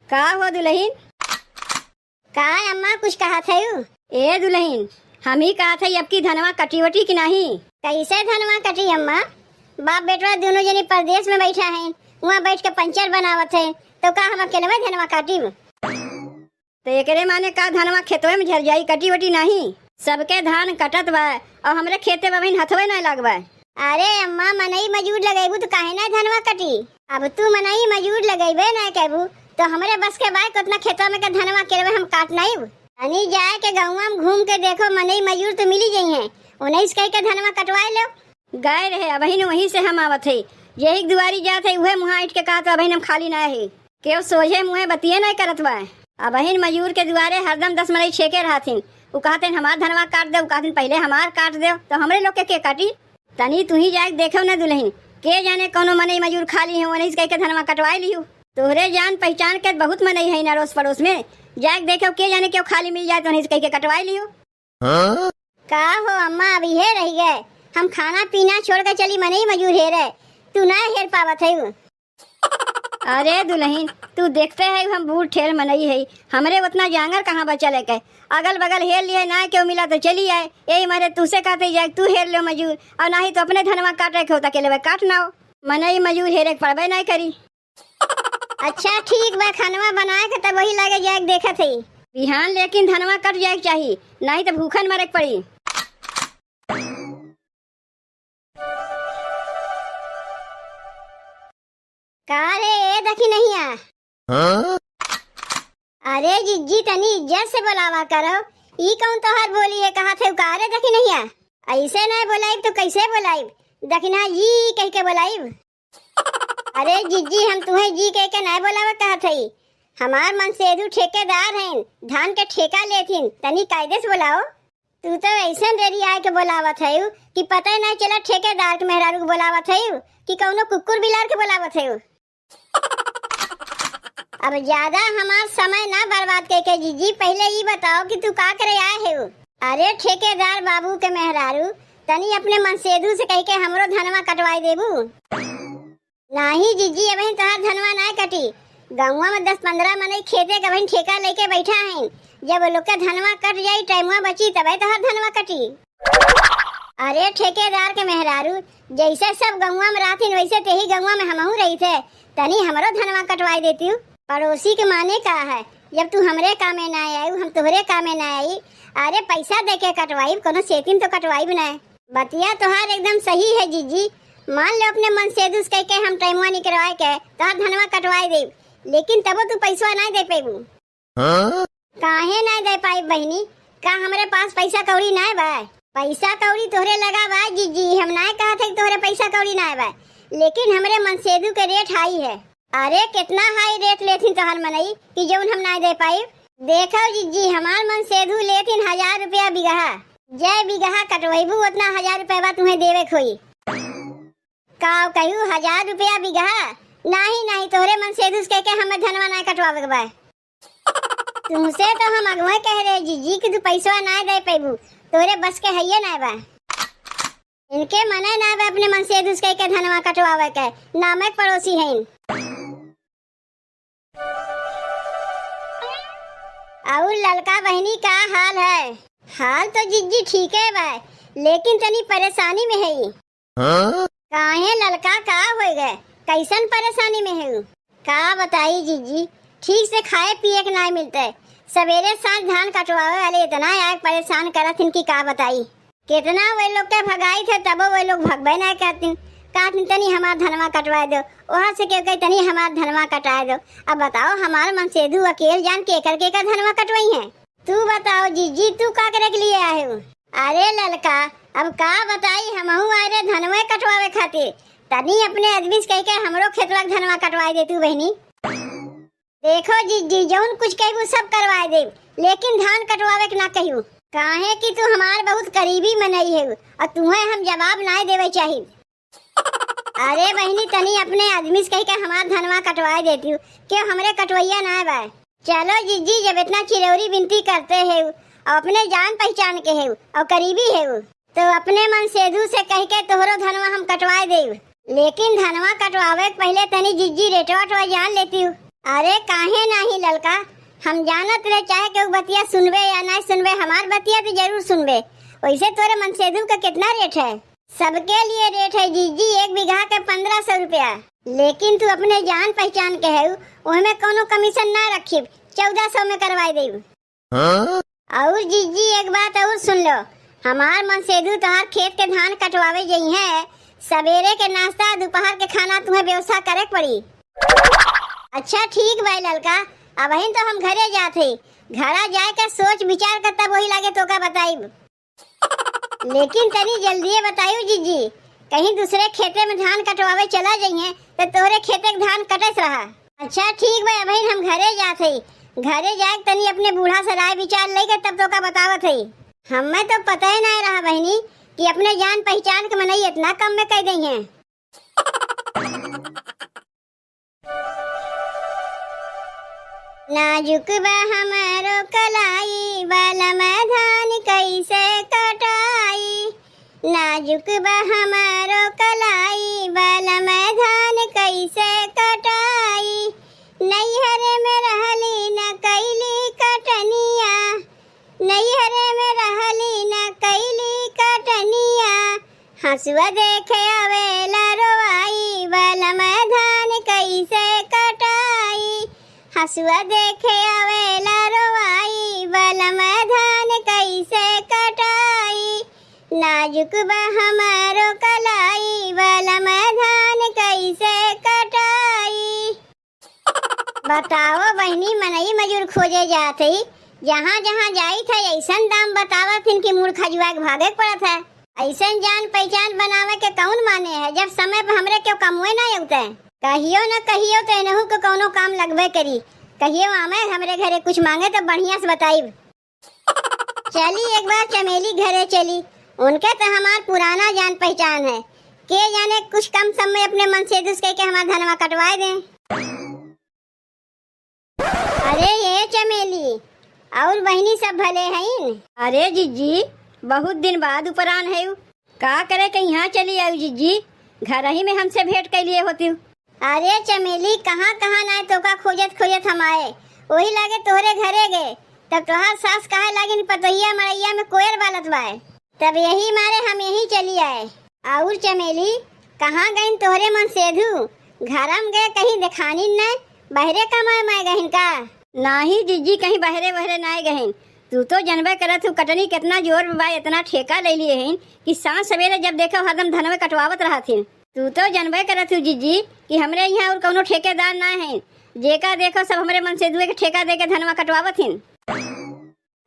का हो दुल्हन? का अम्मा कुछ कहा थे? ए दुल्हन, हम ही कहा थे अब की धनवा कटी वटी की नहीं? कैसे धनवा कटी अम्मा? बाप बेटवा दोनों जने परदेश में बैठा है, वहाँ बैठ के पंचर बनावत है, तो का हम अकेले धनवा काटी? तो एकरे माने का धनवा खेतवे में झर जाई, कटी वटी नहीं? सबके धान कटत बा और हमरे खेते में बहन हथवे नहीं लगवा। अरे अम्मा मनई मजूर लगेबू तो काहे ना धनवा कटी? अब तू मनई मजूर लगेबे ना कहबू तो हमरे बस के बाय कितना खेतवा में के धनवा केरवे हम काट नहीं। अनी जाए के गाँव में घूम के देखो मनई मजूर तो मिली जाई है, उन्नीस कह के धनवा कटवाए लो। गए रहे अबहिन वहीं से हम आवत है, यही दुआरी जात है उहे मुहा इट के कहा तो अबहिन हम खाली ना है केव सोझे मुहे बतिये नहीं करत बा। अबहिन मजूर के दुआरे हरदम 10 मनई छेके रहथिन, उ कहते हमार धनवा काट दे, उ कहते पहले हमार काट दे, तो हमरे लोग के काटी? तनी तू ही जाके देखो ना दुल्हन, के जाने कोनो मनई मजूर खाली है उन्नीस कह के धनवा कटवाई लियो। तोहरे जान पहचान के बहुत मनई है ना रोस पड़ोस में, जाके देखो के जाने क्यों खाली मिल जाए तो उन्नीस कह के कटवाई लियो। का हो अम्मा अभी हे रह गए, हम खाना पीना छोड़ के चली मनई मजूर हे रहे, तू ना हेर पावत है? अरे दुल्हन, तू देखते है हम बूढ़ ठेर मनई है, हमरे उतना जांगर कहाँ बचल है के? अगल बगल हेर लिए ना क्यों मिला तो चली आए, यही मारे तुसे कहते जाए तू हेर लो मजूर, और ना ही तो अपने धनवा काट रखे होता के ले काट ना हो, मनई मजूर हेरे पड़बे नहीं करी। अच्छा ठीक बा, खानवा बनाए के तब वही लगे जाए देखा थे बिहान, लेकिन धनवा कट जाए चाहिए, नहीं तो भूखन मरे पड़ी। का रे ए देखी नहीं आ? अरे जिज्जी तनी इज्जत से बुलावा करो, ई कौन तोहार बोली है? कहा थे का रे देखी नहीं आ? ऐसे ना बुलाइब तो कैसे बुलाइब? दखना जी कह के बुलाइब। अरे जिज्जी हम तुम्हें जी कह के ना बुलावा कहा थे, हमार मन सेधु ठेकेदार हैं, धान के ठेका लेथिन, तनी कायदे से बुलाओ। तू तो ऐसा रेडी आए के बुलावत है कि पता ही नहीं चला ठेकेदार के मेहरारू के बुलावत है कि कौनो कुकुर बिलार के बुलावत है। अब ज्यादा हमार समय ना बर्बाद करके जीजी, पहले ये बताओ कि तू का करे आए है? अरे ठेकेदार बाबू के मेहरारू, तनी अपने मनसेधु से कह के हमरो धनवा कटवाई देबू? नहीं जीजी, अबहिन तोहार धनवा ना कटी, गाँव में 10-15 मनई खेते के बहन ठेका लेके बैठा है, जब लोग का धनवा कट जाई टाइमवा बची तबे तोहार धनवा कटी। अरे ठेकेदार के मेहरारू, जैसे सब गाँव में रहथिन वैसे तेही गाँव में हमहू रही थे, तनी हमरो धनवा कटवाई देती। पड़ोसी के माने का है, जब तू हमरे कामे ना आई हम तोहरे कामे ना आई। अरे पैसा दे के कटवाई, कोनो सेतिन तो कटवाई ना। बतिया तोहार एकदम सही है जीजी, मान लो अपने मन से दूस कह के हम टाइमवा निकलवाए के तोहार धनवा कटवाई दे, लेकिन तबो तू पैसा नहीं दे पेबू। काहे नहीं दे पाई बहनी? का हमरे पास पैसा कौड़ी ना बा? पैसा कौड़ी तोहरे लगा बा जीजी, हम ना कहा थे तोहरे पैसा कौड़ी ना बा, लेकिन हमरे मनसेधु के रेट हाई है। अरे कितना हाई रेट लेथिन तोहर मनई कि जौन हम ना दे पाई? देखो जीजी, हमार मनसेधु लेथिन 1000 रुपया बिगहा, जय बिगहा कटवेबू उतना 1000 रुपया तुम्हें देवे खोई। का कहू 1000 रुपया बिगहा? नहीं नहीं, तोहरे मनसेधु कह के हमें धनवा ना कटवावे के बा। तुमसे तो हम अगुआ कह रहे जीजी कि तू पैसा ना दे पेबू, तोरे बस के हइये ना बा। इनके मने ना बा अपने मन से दूसरे के धनवा कटवावे के, नामक पड़ोसी हैं। और ललका बहनी का हाल है? हाल तो जीजी ठीक है बा, लेकिन तनी परेशानी में है। काहे ललका का हो गए? कैसन परेशानी में है? का बताई जीजी, ठीक से खाए पिए के नहीं मिलते, सवेरे सांझ धान कटवावे वाले इतना आग परेशान करत कि का बताई। कितना वे लोग के भगाई थे तब वे लोग भगबे नहीं करती, कहती तनी हमार धनवा कटवा दो, वहाँ से क्यों कही तनी हमार धनवा कटा दो। अब बताओ हमार मनसेधु अकेले जान के का धनवा कटवाई है? तू बताओ जीजी, तू का करे के लिए आए हो? अरे ललका, अब का बताई, हमहू आए रे धनवा कटवावे खातिर, तनी अपने आदमी कह के हमरो खेतवा धनवा कटवाई दे तू बहनी। देखो जीजी, जौन कुछ कहू सब करवाए दे, लेकिन धान कटवावे के ना कहू। काहे कि तू हमार बहुत करीबी मनई है और तुम्हें हम जवाब ना देवे चाहिए। अरे बहनी, तनी अपने आदमी कह के हमार धनवा कटवाए देती हूँ, क्यों हमरे कटवैया ना बा? चलो जीजी, जब इतना चिरौरी विनती करते है और अपने जान पहचान के है और करीबी है, तो अपने मन सेधु से कह के तोहरो धनवा हम कटवाए दे, लेकिन धनवा कटवावे पहले तनी जीजी रेटवा जान लेती हूँ। अरे काहे नहीं ललका, हम जानत रहे चाहे के बतिया सुनबे या नहीं सुनबे, हमार बतिया तो जरूर सुनबे। वैसे तोरे मनसेधु का कितना रेट है? सबके लिए रेट है जीजी 1 बीघा के 1500 रुपया। लेकिन तू अपने जान पहचान के है, उसमें कोनो कमीशन ना रखी, 1400 में करवाई दे। और जीजी एक बात और सुन लो, हमार मनसेधु तोहार खेत के धान कटवावे गई है। सवेरे के नाश्ता दोपहर के खाना तुम्हें व्यवस्था करे पड़ी। अच्छा ठीक भाई ललका, अब तो हम घरे जाते, घरा जाए के सोच विचार कर तब वही लागे तो का बताइब। लेकिन तनी जल्दी बताइयो जीजी, कहीं दूसरे खेते में धान कटवावे चला जाइए तो तोहरे खेते के धान कटस रहा। अच्छा ठीक भाई, अब हम घरे जाते, घरे जाए तनी अपने बूढ़ा से राय विचार लेके तब तो का बतावत है। हमें तो पता ही नहीं रहा बहनी कि अपने जान पहचान के मनई इतना कम में कह गई है। नाजुक बा हमारो कलाई, बाला में धान कैसे कटाई। नाजुक बा हमारो कलाई, बाला में धान कैसे कटाई। नैहरे में रहली न कैली कटनिया, नैहरे में रहली न कैली कटनिया। हंसुआ देखे आवेला रोवाई, बाला में धान कैसे कटाई। हंसुआ देखे आवेला रोवाई, बाला में धान कैसे कटाई। नाजुक बा हमारो कलाई, बाला में धान कैसे कटाई। बताओ बहनी, मनई मजूर खोजे जाते, जहाँ जहाँ जाई था ऐसा दाम बतावा थिन कि मूड खजुआ के भागे पड़ा था। ऐसा जान पहचान बनावे के कौन माने है, जब समय पर हमरे क्यों कमुए ना होता है। कहियो न कहियो तो इनहू को कोनो काम लगबे करी। कहियो आमे हमरे घरे कुछ मांगे तो बढ़िया से बताइब। चली एक बार चमेली घरे चली, उनके तो हमार पुराना जान पहचान है। के जाने कुछ कम समय अपने मन से दूसरे के हमारा धनवा कटवाए दें। अरे ये चमेली और बहनी सब भले हैं? अरे जीजी बहुत दिन बाद उपरान है, का करे के यहाँ चली आई जीजी, घर ही में हमसे भेंट कर लिए होती। अरे चमेली कहाँ कहाँ ना तो का खोजत खोजत हम आए, वही लागे तोहरे घरे गए। तब तोहार सास कहे लागे पतोहिया मरैया में कोयर बालत बाए, तब यही मारे हम यही चली आए। और चमेली कहाँ गई तोहरे मन सेधु? घरम गए कहीं दिखानी न, बहरे कमाए मैं गहिन का? नाही जीजी कहीं बहरे बहरे ना गहिन। तू तो जनबे करत हूँ कटनी कितना जोर बा, इतना ठेका ले लिए हैं कि सांझ सवेरे जब देखो हरदम धनवे कटवावत रहा थी। तू तो जनबे करत हूँ जीजी कि हमरे यहाँ और कोनो ठेकेदार ना है, जेका देखो सब हमरे मन से दुए के ठेका दे के धनवा कटवावत हिन।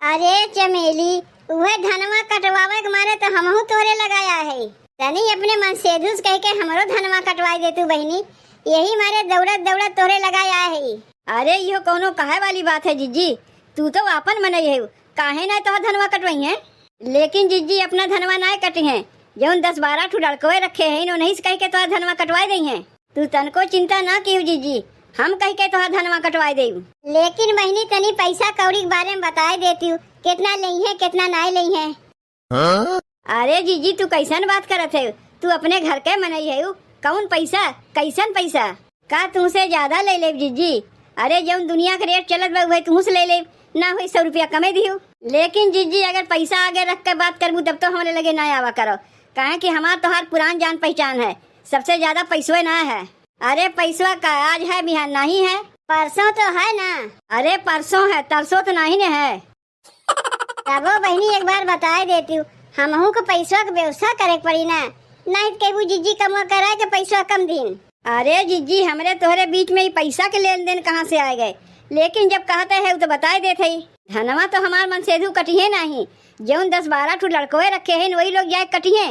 अरे चमेली वह धनवा कटवावे के मारे तो हमहू तोरे लगाया है, तनी अपने मन से दूस कह के हमरो धनवा कटवाई दे तू बहनी, यही मारे दौड़त दौड़त तोरे लगाया है। अरे यो कोनो कहे वाली बात है जीजी, तू तो आपन मनई है, काहे ना तो धनवा कटवाई है। लेकिन जीजी अपना धनवा ना कटी है, जौन 10-12 ठू लड़कोए रखे हैं नहीं कह के तो धनवा कटवाई दी है। तू तनको चिंता ना की जीजी, हम कह के तो धनवा कटवाई दे। लेकिन बहनी तनी पैसा कौड़ी के बारे में बताए देती हूँ, कितना ली है कितना नहीं ली है। अरे जीजी तू कैसन बात करत है, तू अपने घर के मनई है, कौन पैसा कैसन पैसा का तुमसे ज्यादा ले ले जीजी। अरे जौन दुनिया के रेट चलत बा वही तुमसे ले ले, ना हुई 100 रुपया कमे दियो। लेकिन जीजी अगर पैसा आगे रख के बात करबू तब तो हमारे लगे ना आवा करो, कहे कि हमार तोहार पुरान जान पहचान है, सबसे ज्यादा पैसों ना है। अरे पैसवा का आज है बिहान नहीं है, परसों तो है ना। अरे परसों है तरसों तो नहीं न है। तबो बहनी एक बार बताए देती हूँ, हमहू को पैसा की व्यवस्था करे पड़ी ना, नहीं केबू जीजी कमा कराए के पैसा कम दिन। अरे जीजी हमरे तोहरे बीच में ही पैसा के लेन देन कहाँ से आ गए, लेकिन जब कहते है तो बताए देते ही। धनवा तो हमार मन सेधु कटिए नहीं, जौन 10-12 ठू लड़कोए रखे हैं वही लोग जाए कटिए।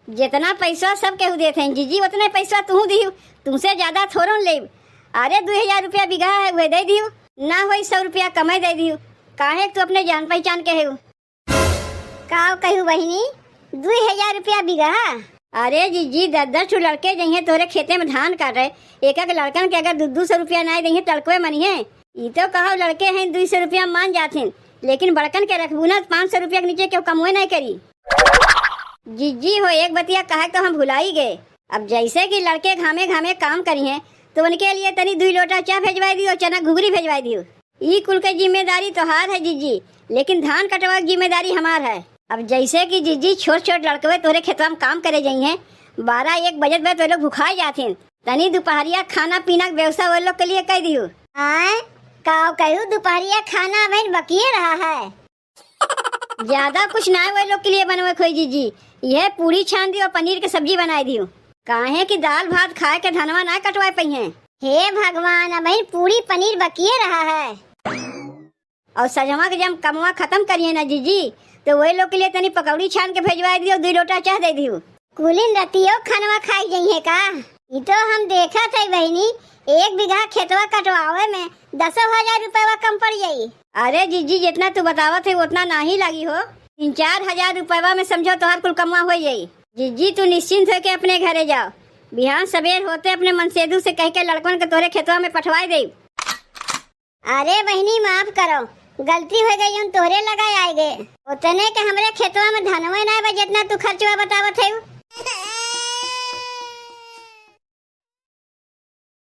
जितना पैसा सब केहू देते हैं जीजी उतने पैसा तू दियो, तुमसे ज्यादा थोड़ा ले। अरे 2000 रुपया बीघा है वह दे दियो, ना हो 100 रुपया कमाई दे दियो, काहे तू अपने जान पहचान के है। का कहू बहनी 2000 रुपया बीघा? अरे जीजी 10-10 ठू लड़के जइए तोरे खेते में धान काट रहे, एक एक लड़कन के अगर 200 रुपया ना दे तड़कवे मनिए। ये तो कहो लड़के हैं 200 रुपया मान जाते, लेकिन बड़कन के रखबू ना 500 रुपया के नीचे क्यों कमुए नहीं करी। जीजी हो एक बतिया कहे तो हम भुला ही गए। अब जैसे कि लड़के घामे घामे काम करी हैं तो उनके लिए तनी 2 लोटा चाय भेजवा दियो, चना घुघरी भेजवा दियो। ई कुल के जिम्मेदारी तोहार है जीजी, लेकिन धान कटवा की जिम्मेदारी हमार है। अब जैसे कि जीजी छोट छोट लड़कवे तोरे खेतवा में काम करे जाई हैं, 12-1 बजे में तो लोग भुखाई जाते, तनी दोपहरिया खाना पीना के व्यवस्था वो लोग के लिए कह दियो। आए का कहू दोपहरिया खाना अभी बकिए रहा है। ज्यादा कुछ ना वो लोग के लिए बनवे खोई जीजी, यह पूरी छान दियो, पनीर के सब्जी बनाई दियो, काहे कि दाल भात खाए के धनवा ना कटवाए पई हैं। हे भगवान, अभी पूरी पनीर बकिए रहा है। और सजवा के जब कमवा खत्म करिए ना जीजी, तो वही लोग के लिए तनी पकौड़ी छान के भेजवा दियो, 2 लोटा चाय दे दियो। कुलिन रतियो खानवा खाई जाई है का? ये तो हम देखा थे बहनी, 1 बीघा खेतवा कटवावे में 10,000 रुपया कम पड़ जाई। अरे जीजी जितना तू बतावत है उतना ना ही लगी हो, 3-4 हजार रुपया में समझो तोहर कुल कमवा हो जाई। जीजी तू निश्चिंत होके अपने घरे जाओ, बिहान सवेर होते अपने मनसेदू से कह के लड़कन के तोरे खेतवा में पठवाई दे। अरे बहनी माफ करो, गलती हो गई, हम तोहरे लगाए आए गए। उतने के हमरे खेतवा में धनवा ना बा जितना तू खर्चवा बतावत है।